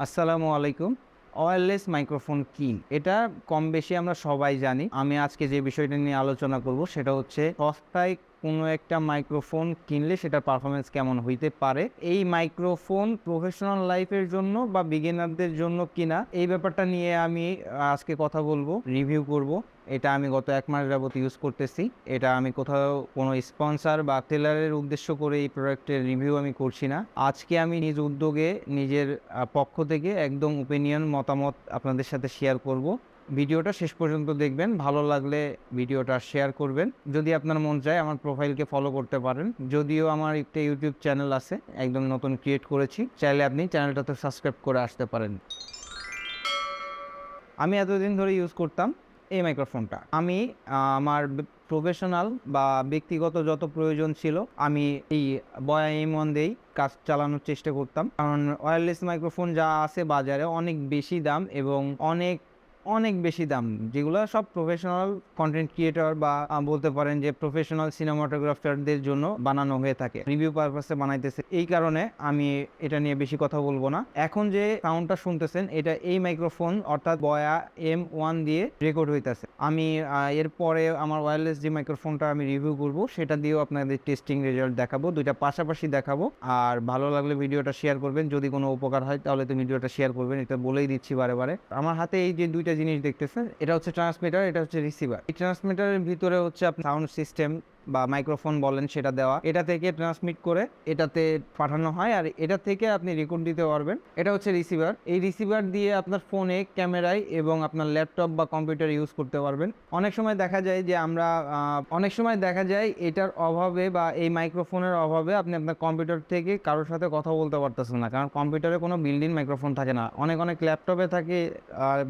আসসালামু আলাইকুম। Wireless microphone কি? এটা কম বেশি আমরা সবাই জানি। আমি আজকে যে বিষয়টা নিয়ে আলোচনা করব সেটা হচ্ছে সস্তায় কোনো একটা মাইক্রোফোন কিনলে সেটার পারফরম্যান্স কেমন হইতে পারে। এই মাইক্রোফোন প্রফেশনাল লাইফের জন্য বা বিগিনারদের জন্য কিনা এই ব্যাপারটা নিয়ে আমি আজকে কথা বলবো, রিভিউ করব। এটা আমি গত ১ মাস যাবত ইউজ করতেছি। এটা আমি কোথাও কোনো স্পন্সর বা সেলারের উদ্দেশ্য করে এই প্রোডাক্টের রিভিউ আমি করছি না। আজকে আমি নিজ উদ্যোগে নিজের পক্ষ থেকে একদম ওপিনিয়ন মতামত আপনাদের সাথে শেয়ার করব। ভিডিওটা শেষ পর্যন্ত দেখবেন, ভালো লাগলে ভিডিওটা শেয়ার করবেন। যদি আপনার মন চায় আমার প্রোফাইলকে ফলো করতে পারেন। যদিও আমার একটা ইউটিউব চ্যানেল আছে, একদম নতুন ক্রিয়েট করেছি, চাইলে আপনি চ্যানেলটাতে সাবস্ক্রাইব করে আসতে পারেন। আমি এতদিন ধরে ইউজ করতাম এই মাইক্রোফোনটা। আমি আমার প্রফেশনাল বা ব্যক্তিগত যত প্রয়োজন ছিল আমি এই বয়া M1 দিয়েই কাজ চালানোর চেষ্টা করতাম। কারণ ওয়্যারলেস মাইক্রোফোন যা আছে বাজারে অনেক বেশি দাম এবং অনেক অনেক বেশি দাম, যেগুলো সব প্রফেশনাল কন্টেন্ট ক্রিয়েটর বা বলতে পারেন যে প্রফেশনাল সিনেমাটোগ্রাফারদের জন্য বানানো হয়ে থাকে, রিভিউ পারপাসে বানাইতেছে। এই কারণে আমি এটা নিয়ে বেশি কথা বলবো না। এখন যে সাউন্ডটা শুনতেছেন এটা এই মাইক্রোফোন অর্থাৎ বয়া M1 দিয়ে রেকর্ড হইতেছে। আমি এরপরে আমার ওয়্যারলেস যে মাইক্রোফোনটা আমি রিভিউ করব সেটা দিয়েও আপনাদের টেস্টিং রেজাল্ট দেখাবো, দুইটা পাশাপাশি দেখাবো। আর ভালো লাগলে ভিডিওটা শেয়ার করবেন, যদি কোনো উপকার হয় তাহলে তো ভিডিওটা শেয়ার করবেন, এটা বলেই দিচ্ছি বারে বারে। আমার হাতে এই যে দুইটা জিনিস দেখতেছেন, এটা হচ্ছে ট্রান্সমিটার, এটা হচ্ছে রিসিভার। এই ট্রান্সমিটারের ভিতরে হচ্ছে আপনার সাউন্ড সিস্টেম বা মাইক্রোফোন বলেন সেটা দেওয়া, এটা থেকে ট্রান্সমিট করে এটাতে পাঠানো হয় আর এটা থেকে আপনি রেকর্ড দিতে পারবেন। এটা হচ্ছে রিসিভার। এই রিসিভার দিয়ে আপনার ফোনে, ক্যামেরায় এবং আপনার ল্যাপটপ বা কম্পিউটার ইউজ করতে পারবেন। অনেক সময় দেখা যায় যে এটার অভাবে বা এই মাইক্রোফোনের অভাবে আপনি আপনার কম্পিউটার থেকে কারোর সাথে কথা বলতে পারতেছেন না, কারণ কম্পিউটারে কোনো বিল্ডিং মাইক্রোফোন থাকে না। অনেক ল্যাপটপে থাকে,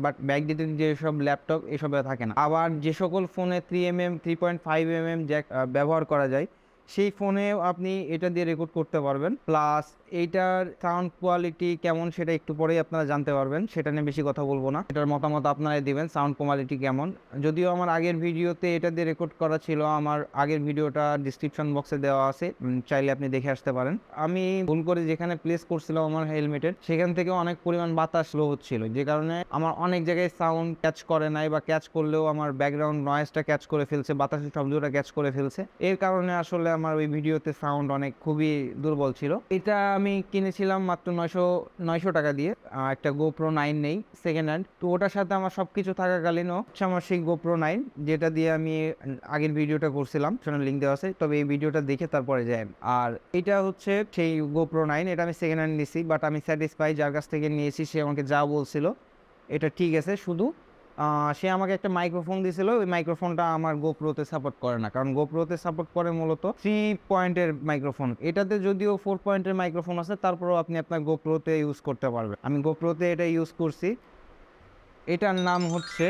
বাট ব্যাকডেটেড যেসব ল্যাপটপ এসবে থাকে না। আবার যে সকল ফোনে 3mm 3.5mm জ্যাক ব্যবহার করা যায় সেই ফোনেও আপনি এটা দিয়ে রেকর্ড করতে পারবেন। প্লাস এইটার সাউন্ড কোয়ালিটি কেমন সেটা একটু পরেই আপনারা জানতে পারবেন, সেটা নিয়ে বেশি কথা বলবো না। এটার মতামত আপনারাই দিবেন সাউন্ড কোয়ালিটি কেমন। যদিও আমার আগের ভিডিওতে এটা দিয়ে রেকর্ড করা ছিল, আমার আগের ভিডিওটা ডিসক্রিপশন বক্সে দেওয়া আছে, চাইলে আপনি দেখে আসতে পারেন। আমি ভুল করে যেখানে প্লেস করছিলাম আমার হেলমেটের, সেখান থেকে অনেক পরিমাণ বাতাস স্লো হচ্ছিল, যে কারণে আমার অনেক জায়গায় সাউন্ড ক্যাচ করে নাই, বা ক্যাচ করলেও আমার ব্যাকগ্রাউন্ড নয়েজটা ক্যাচ করে ফেলছে, বাতাসের শব্দটা ক্যাচ করে ফেলছে। এর কারণে আসলে আমার ওই ভিডিওতে সাউন্ড অনেক খুবই দুর্বল ছিল। এটা আমি কিনেছিলাম মাত্র 900 টাকা দিয়ে, একটা GoPro 9 নেই সেকেন্ড হ্যান্ড। তো ওটার সাথে আমার সবকিছু থাকাকালীনও আমার সেই GoPro 9 যেটা দিয়ে আমি আগের ভিডিওটা করছিলাম, সেখানে লিঙ্ক দেওয়া আছে, তবে এই ভিডিওটা দেখে তারপরে যাই। আর এটা হচ্ছে সেই GoPro 9, এটা আমি সেকেন্ড হ্যান্ড নিছি, বাট আমি স্যাটিসফাই যার কাছ থেকে নিয়েছি সে আমাকে যা বলছিল এটা ঠিক আছে। শুধু সে আমাকে একটা মাইক্রোফোন দিয়েছিল, ওই মাইক্রোফোনটা আমার গোপ্রোতে সাপোর্ট করে না, কারণ গোপ্রোতে সাপোর্ট করে মূলত 3 পয়েন্টের মাইক্রোফোন। এটাতে যদিও 4 পয়েন্টের মাইক্রোফোন আছে, তারপরেও আপনি আপনার গোপ্রোতে ইউজ করতে পারবেন। আমি গোপ্রোতে এটা ইউজ করছি। এটার নাম হচ্ছে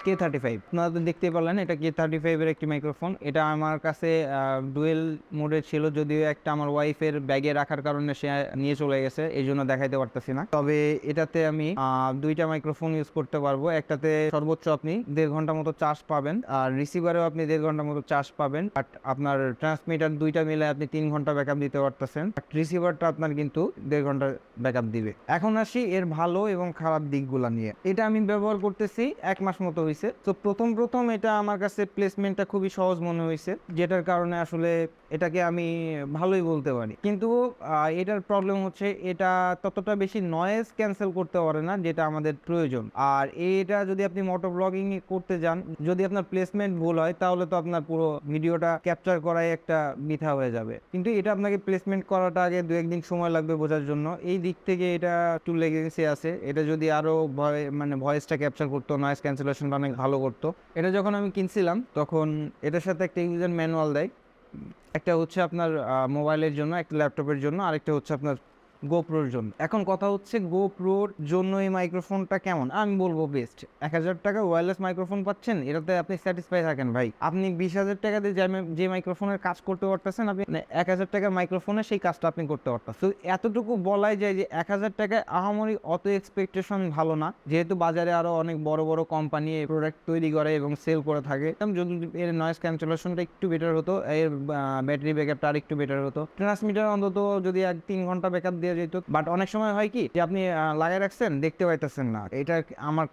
K35। আপনারা তো দেখতেই পারলেন এটা K35 এর একটি মাইক্রোফোন। এটা আমার কাছে ডুয়েল মোডে ছিল, যদিও একটা আমার ওয়াইফের ব্যাগে রাখার কারণে সে নিয়ে চলে গেছে, এই জন্য দেখাইতে পারতেছি না। তবে এটাতে আমি দুইটা মাইক্রোফোন ইউজ করতে পারবো। একটাতে সর্বোচ্চ আপনি 1.5 ঘন্টা মতো চার্জ পাবেন, আর রিসিভারেও আপনি 1.5 ঘন্টা মতো চার্জ পাবেন। বাট আপনার ট্রান্সমিটার দুইটা মিলে আপনি 3 ঘন্টা ব্যাকআপ দিতে পারতেছেন। রিসিভারটা আপনার কিন্তু 1.5 ঘন্টা ব্যাকআপ দিবে। এখন আসি এর ভালো এবং খারাপ দিকগুলো নিয়ে। এটা আমি ব্যবহার করতেছি 1 মাস মতো হয়েছে। তো প্রথম এটা আমার কাছে প্লেসমেন্টটা খুবই সহজ মনে হয়েছে, যেটার কারণে আসলে এটাকে আমি ভালোই বলতে পারি। কিন্তু এটার প্রবলেম হচ্ছে এটা ততটা বেশি নয়েজ ক্যান্সেল করতে পারে না, যেটা আমাদের প্রয়োজন। আর এটা যদি আপনি মোটো ব্লগিং করতে যান, যদি আপনার প্লেসমেন্ট ভুল হয় তাহলে তো আপনার পুরো ভিডিওটা ক্যাপচার করাই একটা বৃথা হয়ে যাবে। কিন্তু এটা আপনাকে প্লেসমেন্ট করাটা আগে 2-1 দিন সময় লাগবে বোঝার জন্য। এই দিক থেকে এটা একটু লেগেন্সি আছে। এটা যদি আরো ভয়েসটা ক্যাপচার করতো, নয়েজ ক্যান্সেলেশনটা অনেক ভালো করতো। এটা যখন আমি কিনছিলাম তখন এটার সাথে একটা ইউজার ম্যানুয়াল দেয়, একটা হচ্ছে আপনার মোবাইলের জন্য, একটা ল্যাপটপের জন্য, আরেকটা হচ্ছে আপনার গোপ্রোর জন্য। এখন কথা হচ্ছে গোপ্রোর জন্য এই মাইক্রোফোনটা কেমন, আমি বলবো বেস্ট। 1000 টাকা ওয়্যারলেস মাইক্রোফোন পাচ্ছেন, এটাতে আপনি স্যাটিসফাই থাকেন ভাই। আপনি 20,000 টাকা দিয়ে যে মাইক্রোফোনের কাজ করতে পারতেছেন, আপনি 1000 টাকার মাইক্রোফোনে সেই কাজটা আপনি করতে পারতেন। তো এতটুকু বলাই যায় যে 1000 টাকায় আহামরি অত এক্সপেকটেশন ভালো না, যেহেতু বাজারে আরো অনেক বড় বড় কোম্পানি এই প্রোডাক্ট তৈরি করে এবং সেল করে থাকে। যদি এর নয়েজ ক্যান্সেলেশনটা একটু বেটার হতো, এর ব্যাটারি ব্যাকআপটা আর একটু বেটার হতো, ট্রান্সমিটার অন্তত যদি 3 ঘন্টা ব্যাকআপ দিয়ে হয়ে যেত। বাট অনেক সময় হয় কি যে আপনি লাগাই রাখছেন, দেখতে পাইতেছেন না, এটা আমার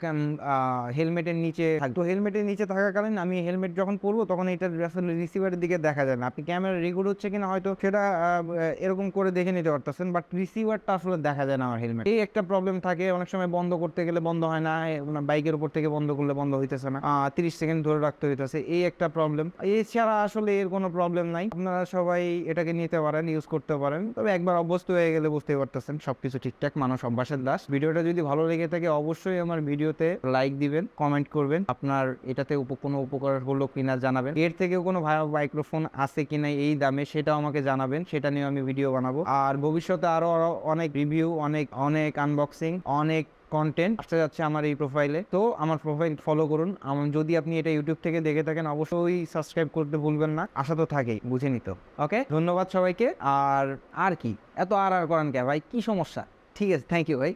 হেলমেটের নিচে থাকতো। হেলমেটের নিচে থাকাকালীন আমি হেলমেট যখন পরবো তখন এটা আসলে রিসিভারের দিকে দেখা যায় না। আপনি ক্যামেরা রেকর্ড হচ্ছে কিনা হয়তো সেটা এরকম করে দেখে নিতে পারতেছেন, বাট রিসিভারটা আসলে দেখা যায় না আমার হেলমেট। এই একটা প্রবলেম থাকে। অনেক সময় বন্ধ করতে গেলে বন্ধ হয় না, বাইকের উপর থেকে বন্ধ করলে বন্ধ হইতেছে না, 30 সেকেন্ড ধরে রাখতে হইতেছে, এই একটা প্রবলেম। এছাড়া আসলে এর কোনো প্রবলেম নাই, আপনারা সবাই এটাকে নিতে পারেন, ইউজ করতে পারেন। তবে একবার অভ্যস্ত হয়ে গেলে বুঝতে পারতেছেন সবকিছু ঠিকঠাক, মানুষ অভ্যাসের দাস। ভিডিওটা যদি ভালো লেগে থাকে অবশ্যই আমার ভিডিওতে লাইক দিবেন, কমেন্ট করবেন, আপনার এটাতে কোনো উপকার হলো কিনা জানাবেন। এর থেকেও কোনো ভালো মাইক্রোফোন আছে কিনা এই দামে সেটাও আমাকে জানাবেন, সেটা নিয়ে আমি ভিডিও বানাবো। আর ভবিষ্যতে আরো অনেক রিভিউ, অনেক অনেক আনবক্সিং, অনেক কন্টেন্ট আসতে যাচ্ছে আমার এই প্রোফাইলে। তো আমার প্রোফাইল ফলো করুন। যদি আপনি এটা ইউটিউব থেকে দেখে থাকেন অবশ্যই সাবস্ক্রাইব করতে ভুলবেন না, আশা তো থাকেই, বুঝে নিত। ওকে, ধন্যবাদ সবাইকে। আর কি এত আর করেন কে ভাই, কি সমস্যা? ঠিক আছে, থ্যাংক ইউ ভাই।